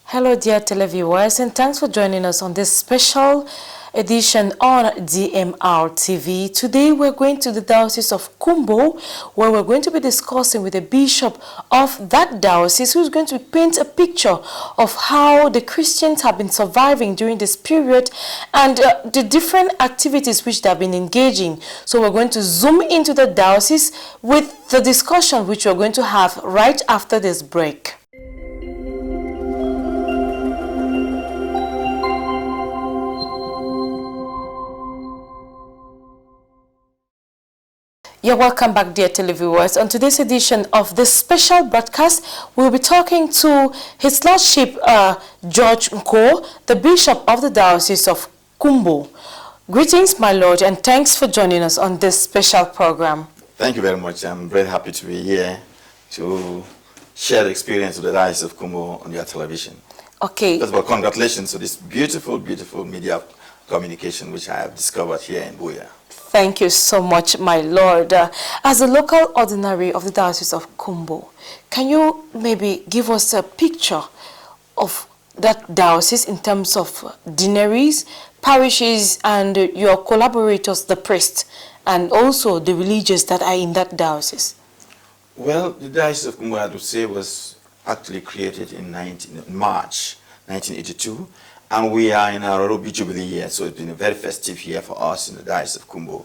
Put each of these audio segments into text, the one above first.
Hello dear televiewers, and thanks for joining us on this special edition on DMR TV. Today we're going to the Diocese of Kumbo, where we're going to be discussing with the bishop of that diocese, who's going to paint a picture of how the Christians have been surviving during this period and the different activities which they've been engaging. So we're going to zoom into the diocese with the discussion which we're going to have right after this break. You're welcome back, dear televiewers. On today's edition of this special broadcast, we'll be talking to His Lordship George Nkuo, the Bishop of the Diocese of Kumbo. Greetings, my Lord, and thanks for joining us on this special program. Thank you very much. I'm very happy to be here to share the experience of the Diocese of Kumbo on your television. Okay. First of all, congratulations to this beautiful, beautiful media communication which I have discovered here in Buea. Thank you so much, my Lord. As a local ordinary of the Diocese of Kumbo, can you maybe give us a picture of that diocese in terms of deaneries, parishes, and your collaborators, the priests, and also the religious that are in that diocese? Well, the Diocese of Kumbo, I would say, was actually created in March 1982. And we are in our Ruby Jubilee year, so it's been a very festive year for us in the Diocese of Kumbo.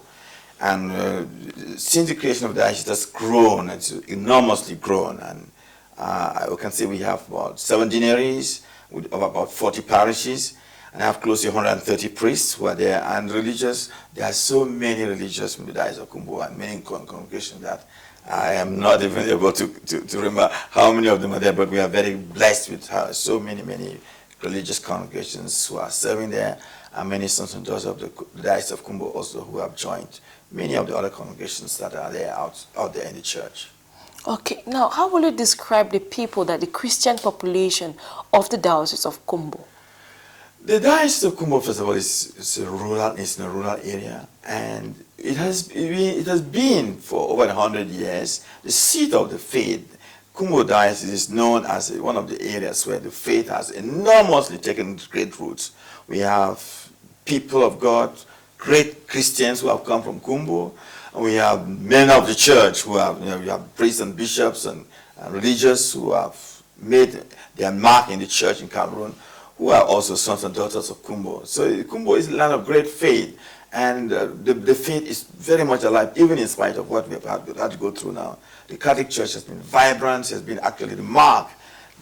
And since the creation of the diocese, it has grown, it's enormously grown. And I can say we have about 7 deaneries with about 40 parishes, and I have close to 130 priests who are there, and religious. There are so many religious from the Diocese of Kumbo and many congregations that I am not even able to remember how many of them are there, but we are very blessed with so many religious congregations who are serving there, and many sons and daughters of the Diocese of Kumbo also who have joined many of the other congregations that are there out there in the church. Okay, now how will you describe the people, that the Christian population of the Diocese of Kumbo? The Diocese of Kumbo, first of all, is in a rural area, and it has been for over 100 years the seat of the faith. Kumbo Diocese is known as one of the areas where the faith has enormously taken great roots. We have people of God, great Christians who have come from Kumbo, and we have men of the church who have, we have priests and bishops and religious who have made their mark in the church in Cameroon, who are also sons and daughters of Kumbo. So Kumbo is a land of great faith, and the faith is very much alive, even in spite of what we have had to go through now. The Catholic Church has been vibrant, has been actually the mark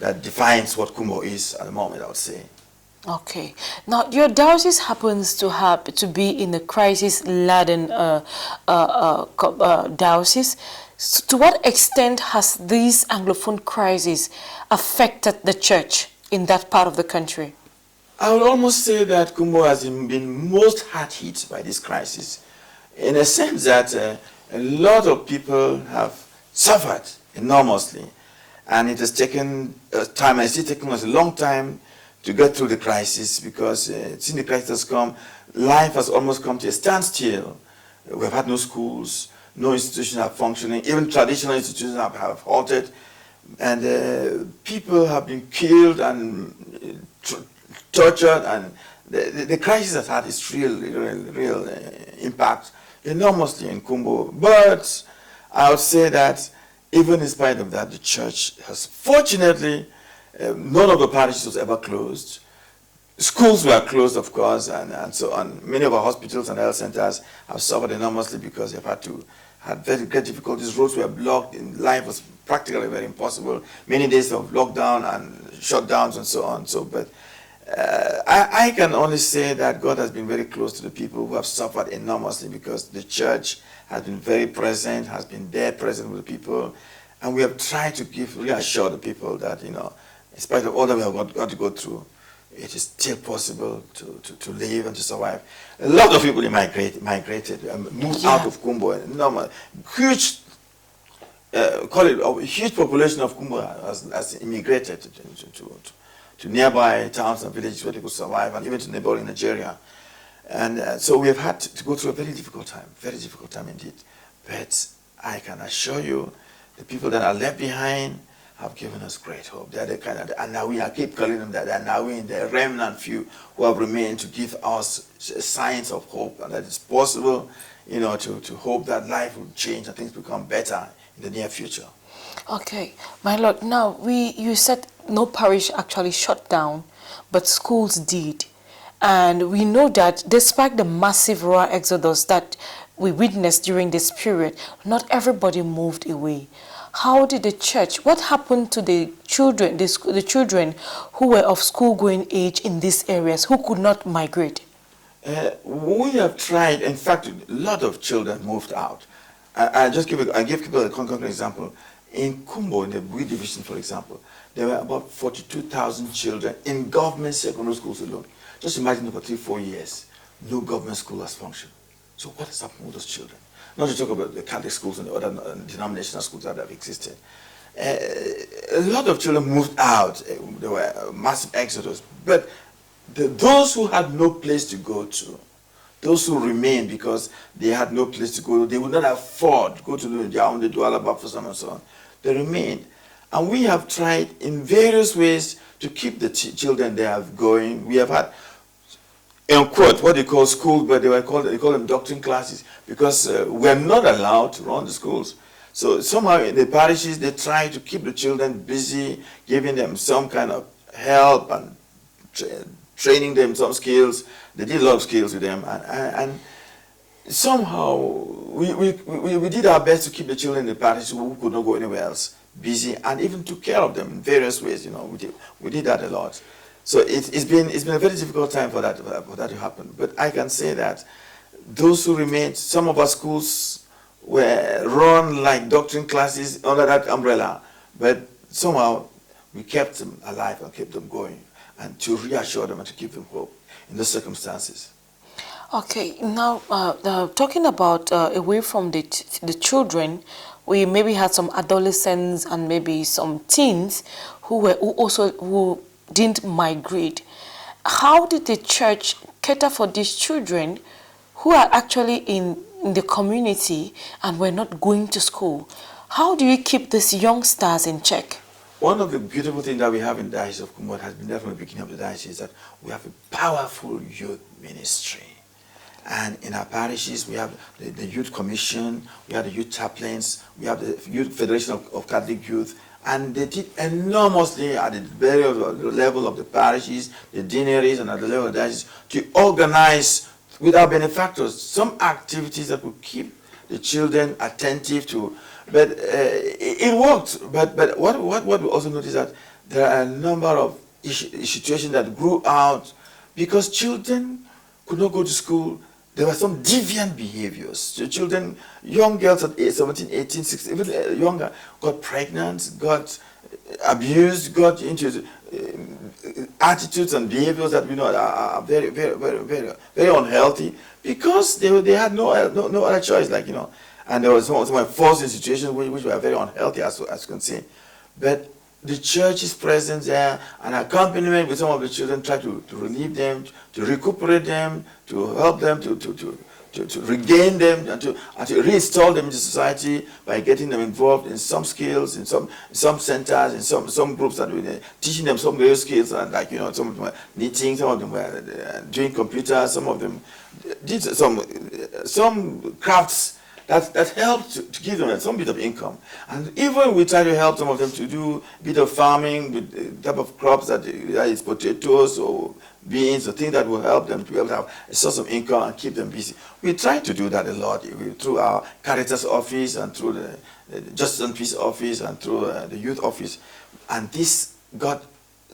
that defines what Kumbo is at the moment, I would say. Okay. Now, your diocese happens to be in a crisis-laden diocese. So to what extent has this Anglophone crisis affected the church in that part of the country? I would almost say that Kumbo has been most hard hit by this crisis, in a sense that a lot of people have suffered enormously, and it has taken time, and it's taken us a long time to get through the crisis, because since the crisis has come, life has almost come to a standstill. We've had no schools, no institutions are functioning, even traditional institutions have halted, and people have been killed and tortured, and the crisis has had its real impact enormously in Kumbo. But I would say that even in spite of that, the church has, fortunately, none of the parishes was ever closed. Schools were closed, of course, and so on. Many of our hospitals and health centers have suffered enormously because they've had very great difficulties. Roads were blocked, and life was practically very impossible. Many days of lockdown and shutdowns and so on. So, but I can only say that God has been very close to the people who have suffered enormously, because the church has been very present, has been there present with the people, and we have tried to reassure the people that, in spite of all that we have got to go through, it is still possible to live and to survive. A lot of people migrated and moved out of Kumbo. Huge, call it a huge population of Kumbo has immigrated to nearby towns and villages where they could survive, and even to neighboring Nigeria. And so we have had to go through a very difficult time indeed. But I can assure you, the people that are left behind have given us great hope. They're the kind of, and now we keep calling them that, and now we in the remnant few who have remained to give us signs of hope, and that it's possible, to hope that life will change and things become better in the near future. Okay, my Lord, now you said no parish actually shut down, but schools did. And we know that despite the massive rural exodus that we witnessed during this period, not everybody moved away. How did the church, what happened to the children, the children who were of school-going age in these areas, who could not migrate? We have tried, in fact, a lot of children moved out. I give people a concrete example. In Kumbo, in the Bui division, for example, there were about 42,000 children in government secondary schools alone. Just imagine for 3-4 years, no government school has functioned. So what has happened with those children? Not to talk about the Catholic schools and the other denominational schools that have existed. A lot of children moved out. There were a massive exodus. But those who had no place to go to, those who remained because they had no place to go, they would not afford to go to the Yaoundé, Douala, Bafoussam, and so on. They remained. And we have tried in various ways to keep the children there going. We have had, Nkuo, what they call schools, but they call them doctrine classes, because we're not allowed to run the schools. So somehow in the parishes, they try to keep the children busy, giving them some kind of help and training them some skills. They did a lot of skills with them, and somehow we did our best to keep the children in the parish who could not go anywhere else busy, and even took care of them in various ways. We did that a lot. So it's been a very difficult time for that to happen. But I can say that those who remained, some of our schools were run like doctrine classes under that umbrella, but somehow we kept them alive and kept them going, and to reassure them and to give them hope in those circumstances. Okay, now talking about away from the children, we maybe had some adolescents and maybe some teens who didn't migrate. How did the church cater for these children who are actually in the community and were not going to school? How do you keep these youngsters in check? One of the beautiful things that we have in the Diocese of Kumbo has been there from the beginning of the Diocese is that we have a powerful youth ministry. And in our parishes, we have the Youth Commission, we have the Youth Chaplains, we have the Youth Federation of Catholic Youth, and they did enormously at the very level of the parishes, the deaneries, and at the level of the diocese to organize with our benefactors some activities that would keep the children attentive to. But it worked. But what we also noticed that there are a number of situations that grew out because children could not go to school. There were some deviant behaviors. The children, young girls at 17, 18, 16, even younger, got pregnant, got abused, got into attitudes and behaviors that we know are very, very, very, very, very unhealthy because they had no other choice, and there was some forced in situations which were very unhealthy, as you can see. But the church's presence there and accompaniment with some of the children try to relieve them, to recuperate them, to help them to regain them and to reinstall them into society by getting them involved in some skills, in some centers, in some groups that were teaching them some real skills, and some of them were knitting, some of them were doing computers, some of them did some crafts that helped to give them some bit of income. And even we try to help some of them to do a bit of farming with the type of crops that is potatoes or beans or things that will help them to be able to have a source of income and keep them busy. We try to do that a lot through our Caritas office and through the Justice and Peace office and through the youth office. And this got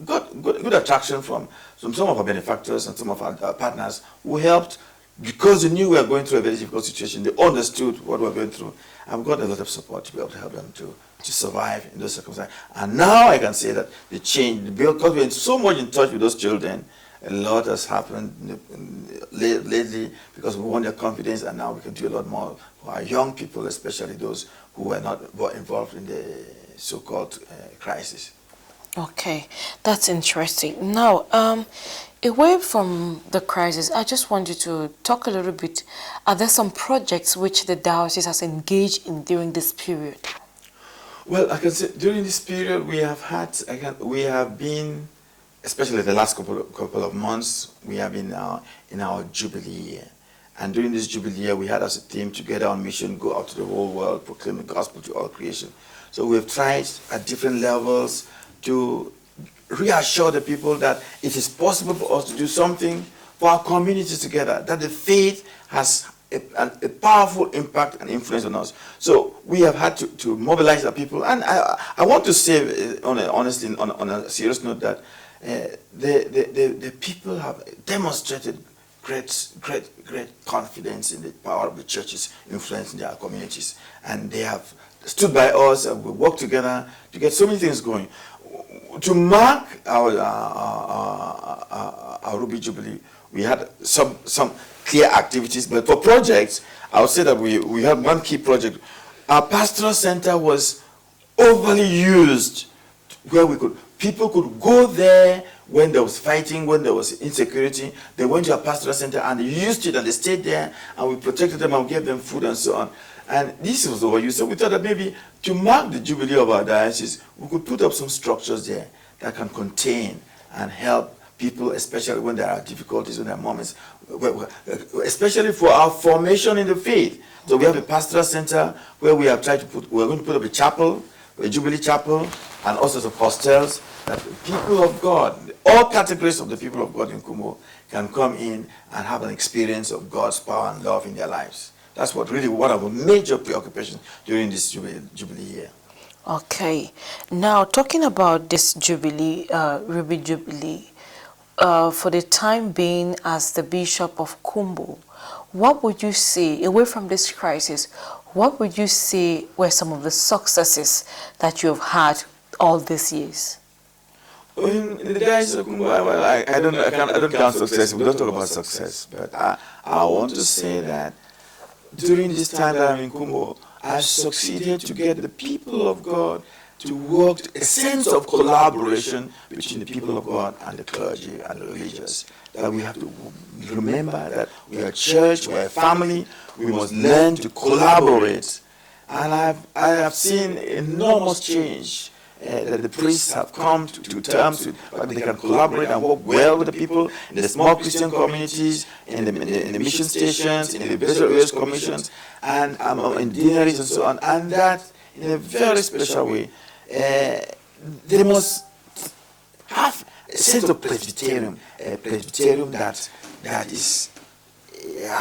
good attraction from some of our benefactors and some of our partners who helped because they knew we were going through a very difficult situation. They understood what we were going through. And we got a lot of support to be able to help them to survive in those circumstances. And now I can say that the change, because we're so much in touch with those children, a lot has happened lately because we won their confidence, and now we can do a lot more for our young people, especially those who were not involved in the so-called crisis. Okay, that's interesting. Now, Away from the crisis, I just want you to talk a little bit. Are there some projects which the diocese has engaged in during this period? Well, I can say during this period we have been, especially the last couple of months, we have been in our Jubilee year. And during this Jubilee year, we had as a team together on mission, go out to the whole world, proclaim the gospel to all creation. So we've tried at different levels to reassure the people that it is possible for us to do something for our communities together, that the faith has a powerful impact and influence on us. So we have had to mobilize the people. And I want to say, honestly, on a serious note, that the people have demonstrated great confidence in the power of the church's influence in their communities. And they have stood by us, and we worked together to get so many things going. To mark our Ruby Jubilee, we had some clear activities, but for projects, I would say that we had one key project. Our pastoral center was overly used, where people could go there when there was fighting, when there was insecurity. They went to our pastoral center and they used it and they stayed there, and we protected them and gave them food and so on. And this was overused. So we thought that maybe to mark the Jubilee of our diocese, we could put up some structures there that can contain and help people, especially when there are difficulties, when there are moments, especially for our formation in the faith. So we have a pastoral center where we have tried to we're going to put up a chapel, a Jubilee chapel, and all sorts of hostels that the people of God, all categories of the people of God in Kumbo, can come in and have an experience of God's power and love in their lives. That's what really one of our major preoccupations during this Jubilee year. Okay. Now, talking about this Jubilee, Ruby Jubilee, for the time being as the Bishop of Kumbo, what would you say, away from this crisis, what would you say were some of the successes that you have had all these years? In the Diocese of Kumbo, I don't count success. We don't talk about success. But I want to say that during this time that I'm in Kumbo, I succeeded to get the people of God to work a sense of collaboration between the people of God and the clergy and the religious. That we have to remember that we are a church, we are a family, we must learn to collaborate. And I have seen enormous change. That the priests have come to terms with, but they can collaborate and work well with the people in the small Christian communities, in the mission stations, in the Bishop Areas commissions, and in deaneries and so on. And that, in a very special way, they must have a sense of Presbyterian, a Presbyterian that has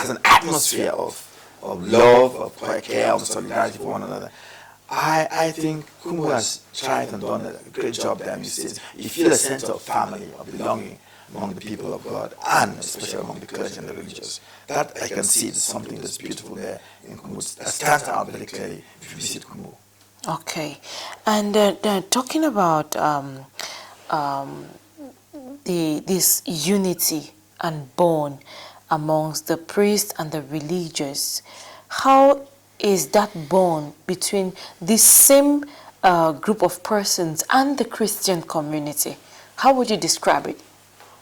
an atmosphere of love, of care, of solidarity for one another. I think Kumbo has tried and done a great job there. You feel a sense of family, of belonging among the people of God, and especially among the clergy and the religious. That I can see is something that's beautiful there in Kumbo. That stands out very clearly if you visit Kumbo. Okay. And talking about this unity and bond amongst the priest and the religious, how is that bond between this same group of persons and the Christian community? How would you describe it?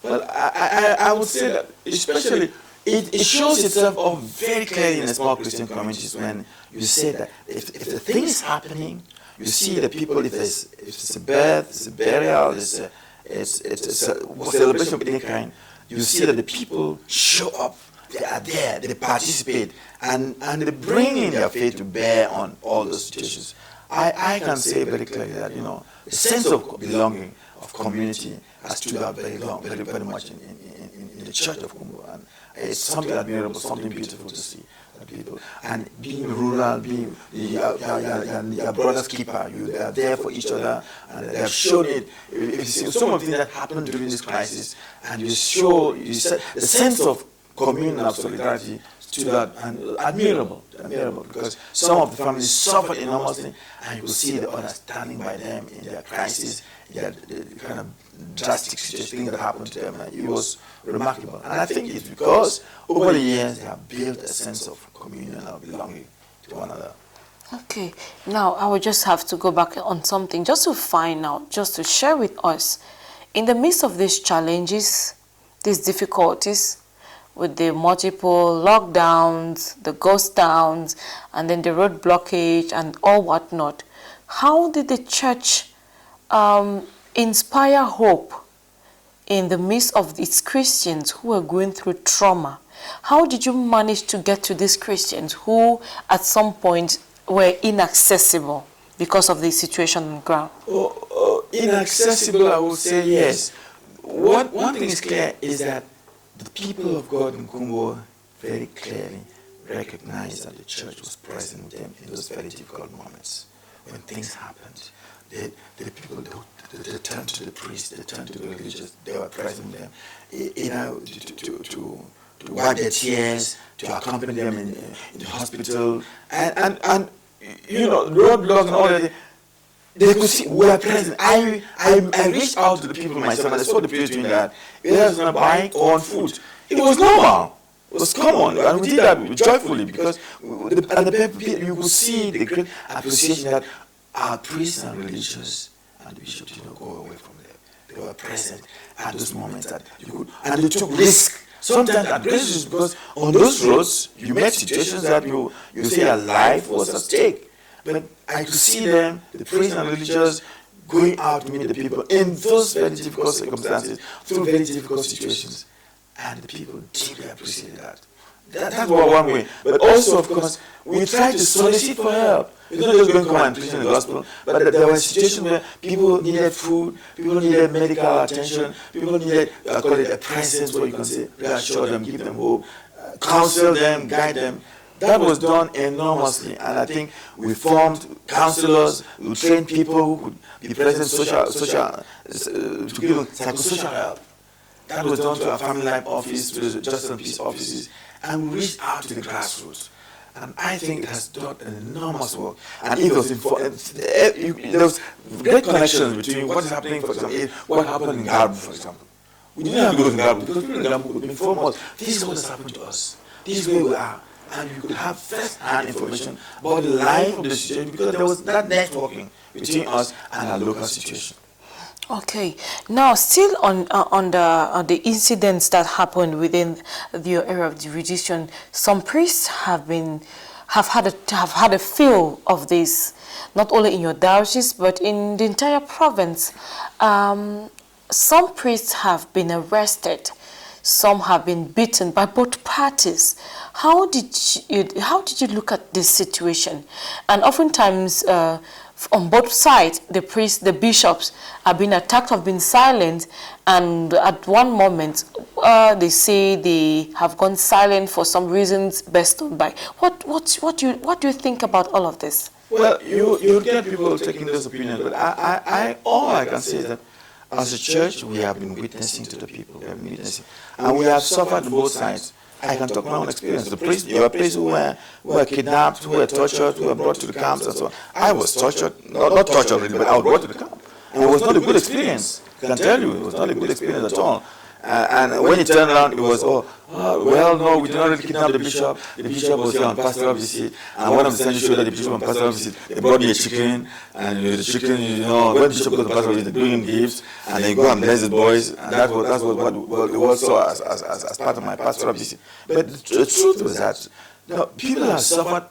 Well, I would say that especially it shows itself off very clearly in the small Christian communities when you say that if the thing is happening, you see the people, if it's a birth, it's a burial, it's a celebration of any kind, you see that the people show up. They are there, they participate, and they bring in their faith to bear on all those situations. I can say very clearly that, the sense of belonging, of community, has stood out very much in the Church of Kumbo. And it's something admirable, something beautiful to see. People. And being rural, being your brother's keeper, you are there for each other, and they have shown it. If you see some of the things that happened during this crisis, and you said the sense of communal of solidarity stood out and admirable, because some of the families suffered enormously, and you could see the others standing by them in their crisis, the kind of drastic situation that happened to them, and it was remarkable. And I think it's because over the years they have built a sense of communion and belonging to one another. Okay, now I will just have to go back on something, just to find out, just to share with us, in the midst of these challenges these difficulties with the multiple lockdowns, the ghost towns, and then the road blockage and all whatnot, how did the church inspire hope in the midst of its Christians who were going through trauma? How did you manage to get to these Christians who at some point were inaccessible because of the situation on the ground? Inaccessible, I would say yes. One thing is clear is that the people of God in Kumbo very clearly recognized that the church was present with them in those very difficult moments. When things happened, the people, they turned to the priest, they turned to the religious, they were present with them, to wipe their tears, to accompany them in the hospital, and roadblocks and all that. They could see we are present. I reached out to the people myself and I saw the priest doing that. Whether it was on a bike or on foot, it was normal. It was common, and we did that joyfully because you could see the great appreciation that our priests and religious and the bishops did not go away from them. They were present at those moments that you could, and they took risk. Sometimes at risk because on those roads you met situations that you say your life was at stake. But I could see them, the priests and religious, going out to meet the people in those very difficult circumstances, through very difficult situations. And the people deeply appreciated that. That's one way. But also, of course, we try to solicit for help. It's not just going to come and preach the gospel, but there were situations where people needed food, people needed medical attention, people needed, call it a presence where you can say, reassure them, give them hope, counsel them, guide them. That was done enormously, and I think we formed counselors, we trained people who could be present to give psychosocial help. That was done to our family life office, to the Justice and Peace offices, and we reached out to the grassroots. And I think it has done an enormous work. And it was there was great connections between what is happening, for example, what happened in Garbu, for example. We didn't have to go to Garbu because people in Garbu could inform us. This is what has happened to us. This is where we are. And you could have first-hand information about the life of the situation because there was that networking between us and our local situation. Okay. Now, still on the incidents that happened within the area of jurisdiction, some priests have had a feel of this, not only in your diocese but in the entire province. Some priests have been arrested. Some have been beaten by both parties. How did you look at this situation? And oftentimes, on both sides, the priests, the bishops have been attacked, have been silent, and at one moment, they say they have gone silent for some reasons based on by. What do you think about all of this? Well, you get people taking this opinion, but all I can say is that as a church, we have been witnessing to the people. We have been witnessing, and we have suffered on both sides. I can talk my own experience. The priests, there were priests who were kidnapped, who were tortured, who were brought to the camps and so on. I was tortured, not tortured really, but I was brought to the camp. And it was not a good experience. I can tell you, it was not a good experience at all. And when it turned around, it was, well, no, we did not really kidnap the bishop. The bishop was here on pastoral visit. And one of the things showed that the bishop on pastoral visit, they brought me a chicken. And the chicken, when the bishop goes to pastoral visit, they bring him gifts. And then go and bless the boys. And that's what it was saw as part of my pastoral visit. But the truth was that people have suffered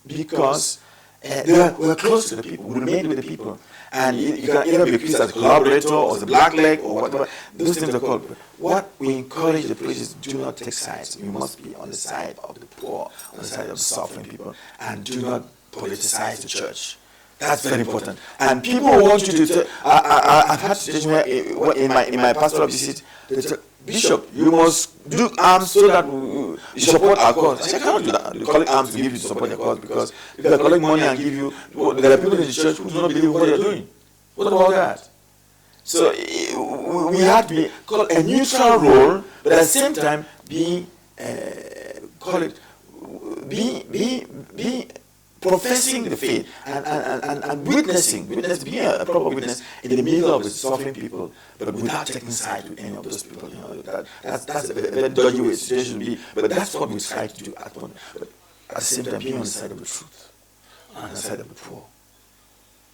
because they were close to the people, we remained with the people. And you can either be a priest as a collaborator or as a black leg or whatever. Those things are called. What we encourage the priests is do not take sides. You must be on the side of the poor, on the side of the suffering people, and do not politicize the church. That's very important. And people want you to tell, I've had situations where in my pastoral visit, they tell, Bishop, you must do arms so that you support our cause. I said, I cannot do that. You collect arms to give you to support your cause because if they collect money and give you, there are people in the church who do not believe what you're doing. What about that? So we have to be called a neutral role, but at the same time be professing the faith and witnessing, being a proper witness in the middle of the suffering people, but without taking side with any of those people. That's a very dodgy way situation to be, but that's what we try to do at one. But at the same time, being on the side of the truth, on the side of the poor,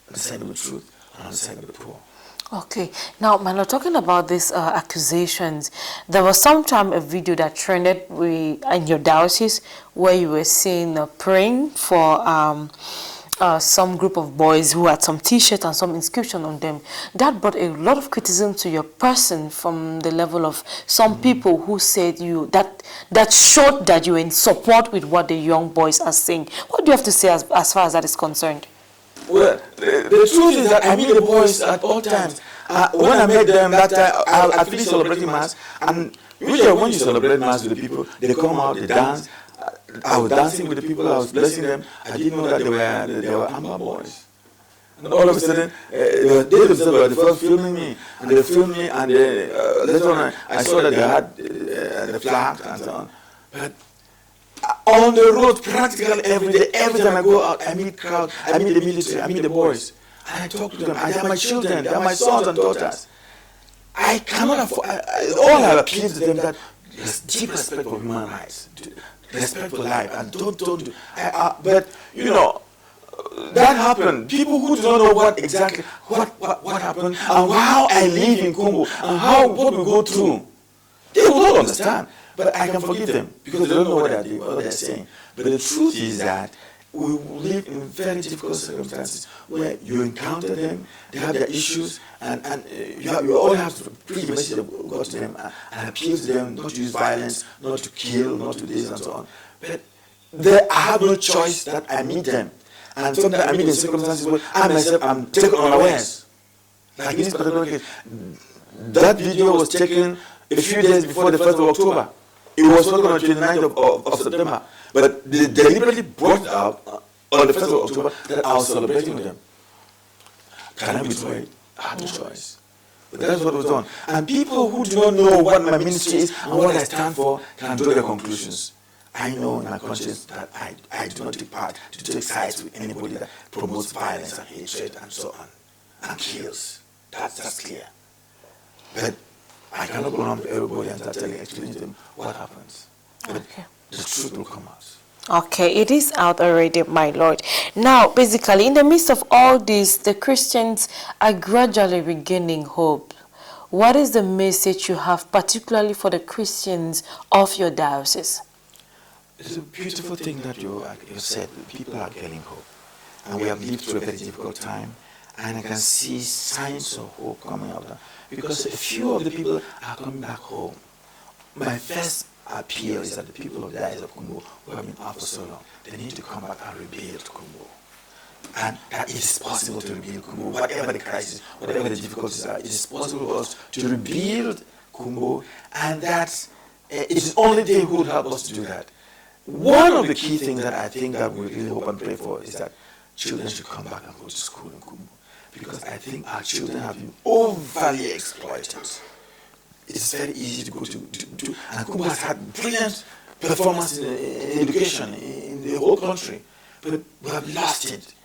on the side of the truth, and on the side of the poor. Okay, now, Mano, talking about these accusations, there was sometime a video that trended in your diocese where you were seen praying for some group of boys who had some T-shirts and some inscription on them. That brought a lot of criticism to your person from the level of some people who said that showed that you were in support with what the young boys are saying. What do you have to say as far as that is concerned? Well, the truth is that I meet the boys at all times. When I met them that time, I finished celebrating Mass, and usually when you celebrate Mass with the people, they come out, they dance. I was dancing with the people, I was blessing them. I didn't know that they were Amber boys. And all of a sudden, they themselves were the first filming me, and they filmed me, and later on I saw that they had the flag and so on. But on the road, practically every day, every time I go out, I meet crowd, I meet the military, I meet the boys, and I talk to them. They are my children, they are my sons and daughters. I cannot afford. All I appeal to them that there's deep respect for human rights, respect for life, and don't do. But you know, that happened. People who do not know what exactly what happened and how I live in Kumbo and what we go through, they will not understand. But I can forgive them because they don't know what they're saying. But the truth is that we live in very difficult circumstances where you encounter them, they have their issues, and you all have to preach the message of God to them and appeal to them not to use violence, not to kill, not to this and so on. But I have no choice that I meet them. And sometimes I meet in circumstances where I myself am taken unawares. Like in this particular case, that video was taken a few days before the 1st of October. It was taken on the 29th of September. But they deliberately brought up on the 1st of October that I was celebrating with them. Can I withdraw it? I had no choice. But that's what was done. And people who do not know what my ministry is and what I stand for can draw their conclusions. I know in my conscience that I do not take part to take sides with anybody that promotes violence and hatred and so on and kills. That's clear. But I cannot go around to everybody and start explaining to them what happens. But Okay. the truth will come out. Okay, it is out already, my Lord. Now, basically, in the midst of all this, the Christians are gradually regaining hope. What is the message you have, particularly for the Christians of your diocese? It's a beautiful thing that you said. People are getting hope. And we have lived through a very difficult time. And I can see signs of hope coming out. Because a few of the people are coming back home. My first appeal is that the people of the Diocese of Kumbo who have been out for so long, they need to come back and rebuild Kumbo. And that it is possible to rebuild Kumbo. Whatever the crisis, whatever the difficulties are, it is possible for us to rebuild Kumbo. And that it is only they who will help us to do that. One of the key things that I think that we really hope and pray for is that children should come back and go to school in Kumbo. Because I think our children have been overly exploited. It's very easy to go to and Kumbo has had brilliant performance in education in the whole country. But we have lost it.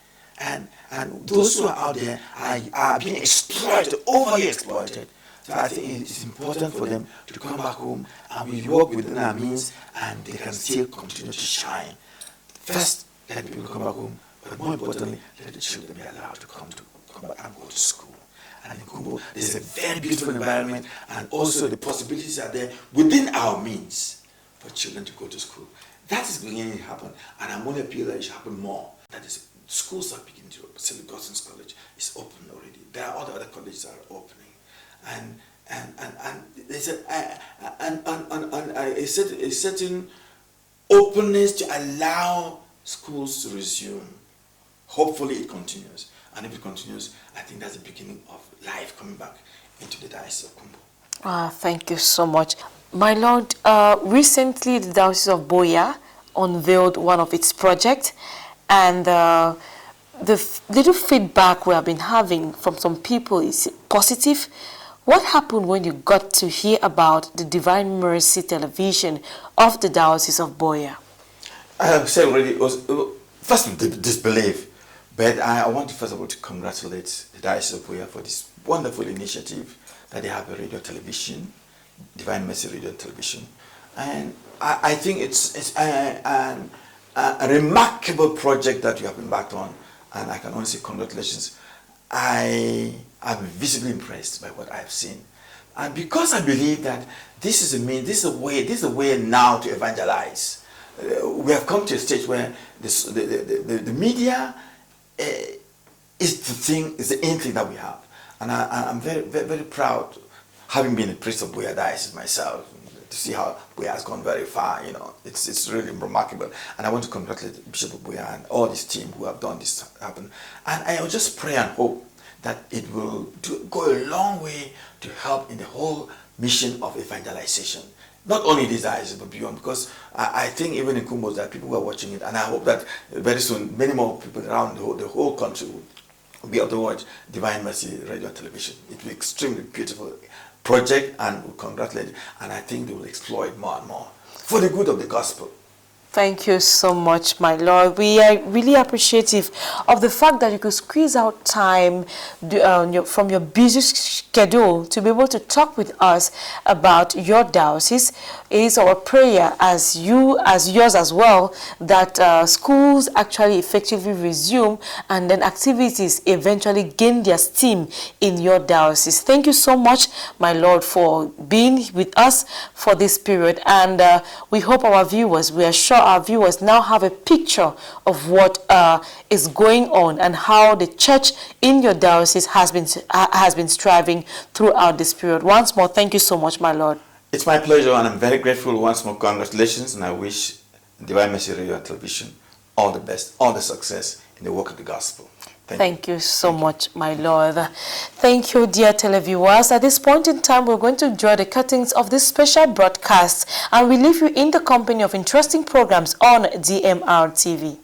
And those who are out there are being exploited, overly exploited. So I think it's important for them to come back home and we work within our means and they can still continue to shine. First, let people come back home, but more importantly, let the children be allowed to come back and go to school. And in Kumbo, there's a very beautiful environment and also the possibilities are there within our means for children to go to school. That is beginning to happen, and I'm going to appeal that it should happen more. That is, schools are beginning to open. St. Augustine's College is open already. There are other colleges that are opening. And they said, a certain openness to allow schools to resume. Hopefully it continues. And if it continues, I think that's the beginning of life coming back into the Diocese of Kumbo. Thank you so much. My Lord, recently the Diocese of Boya unveiled one of its projects, and the little feedback we have been having from some people is positive. What happened when you got to hear about the Divine Mercy television of the Diocese of Boya? I have said already, it was first disbelief. But I want to first of all to congratulate the Diocese of Boya for this wonderful initiative that they have a radio television, Divine Mercy radio and television. And I think it's a remarkable project that you have embarked on. And I can only say congratulations. I am visibly impressed by what I have seen. And because I believe that this is a way now to evangelize. We have come to a stage where the media is the end thing that we have. And I'm very, very, very proud, having been a priest of Buea Diocese myself, to see how Buea has gone very far. It's really remarkable. And I want to congratulate Bishop of Buea and all his team who have done this happen. And I will just pray and hope that it will go a long way to help in the whole mission of evangelization. Not only in these diocese, but beyond, because I think even in Kumbo there are people who are watching it, and I hope that very soon many more people around the whole country will be able to watch Divine Mercy Radio and Television. It will be an extremely beautiful project, and we congratulate it, and I think they will explore it more and more for the good of the gospel. Thank you so much, my Lord. We are really appreciative of the fact that you could squeeze out time from your busy schedule to be able to talk with us about your diocese. It is our prayer, as yours as well, that schools actually effectively resume and then activities eventually gain their steam in your diocese. Thank you so much, my Lord, for being with us for this period. And we hope we are sure our viewers now have a picture of what is going on and how the church in your diocese has been striving throughout this period. Once more, thank you so much, my Lord. It's my pleasure, and I'm very grateful. Once more, congratulations, and I wish Divine Mercy Radio and Television all the best, all the success in the work of the gospel. Thank you so much, my Lord. Thank you, dear televiewers. At this point in time, we're going to enjoy the cuttings of this special broadcast, and we leave you in the company of interesting programs on DMR TV.